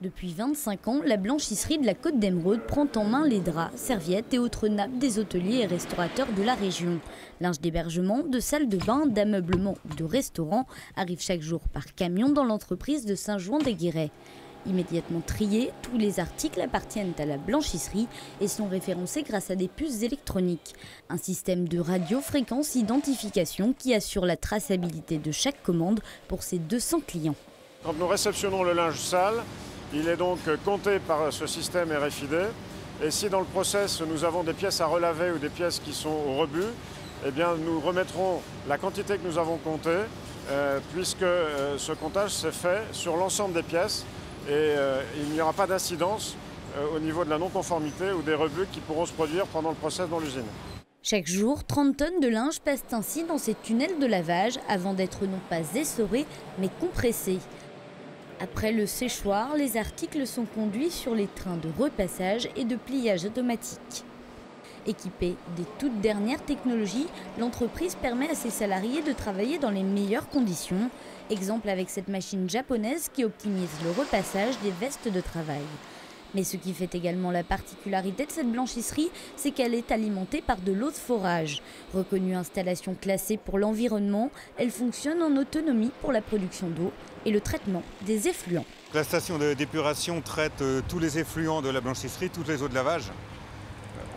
Depuis 25 ans, la blanchisserie de la Côte d'Émeraude prend en main les draps, serviettes et autres nappes des hôteliers et restaurateurs de la région. Linge d'hébergement, de salles de bain, d'ameublement ou de restaurants arrive chaque jour par camion dans l'entreprise de Saint-Jouan-des-Guérets. Immédiatement triés, tous les articles appartiennent à la blanchisserie et sont référencés grâce à des puces électroniques. Un système de radio-fréquence identification qui assure la traçabilité de chaque commande pour ses 200 clients. Quand nous réceptionnons le linge sale, il est donc compté par ce système RFID. Et si dans le process nous avons des pièces à relaver ou des pièces qui sont au rebut, eh bien nous remettrons la quantité que nous avons comptée, puisque ce comptage s'est fait sur l'ensemble des pièces et il n'y aura pas d'incidence au niveau de la non-conformité ou des rebuts qui pourront se produire pendant le process dans l'usine. Chaque jour, 30 tonnes de linge passent ainsi dans ces tunnels de lavage avant d'être non pas essorés, mais compressés. Après le séchoir, les articles sont conduits sur les trains de repassage et de pliage automatique. Équipée des toutes dernières technologies, l'entreprise permet à ses salariés de travailler dans les meilleures conditions. Exemple avec cette machine japonaise qui optimise le repassage des vestes de travail. Mais ce qui fait également la particularité de cette blanchisserie, c'est qu'elle est alimentée par de l'eau de forage. Reconnue installation classée pour l'environnement, elle fonctionne en autonomie pour la production d'eau et le traitement des effluents. La station d'épuration traite tous les effluents de la blanchisserie, toutes les eaux de lavage.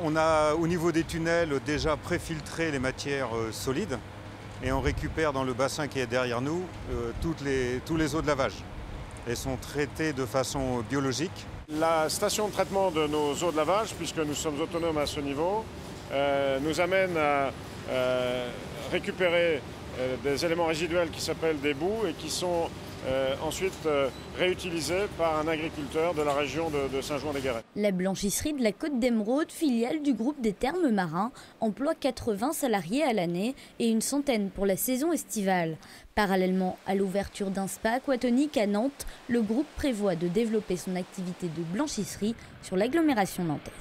On a au niveau des tunnels déjà préfiltré les matières solides et on récupère dans le bassin qui est derrière nous tous les eaux de lavage. Elles sont traitées de façon biologique. La station de traitement de nos eaux de lavage, puisque nous sommes autonomes à ce niveau, nous amène à récupérer des éléments résiduels qui s'appellent des boues et qui sont ensuite réutilisés par un agriculteur de la région de Saint-Jouan-des-Guérets. La blanchisserie de la Côte d'Émeraude, filiale du groupe des Thermes Marins, emploie 80 salariés à l'année et une centaine pour la saison estivale. Parallèlement à l'ouverture d'un spa aquatonique à Nantes, le groupe prévoit de développer son activité de blanchisserie sur l'agglomération nantaise.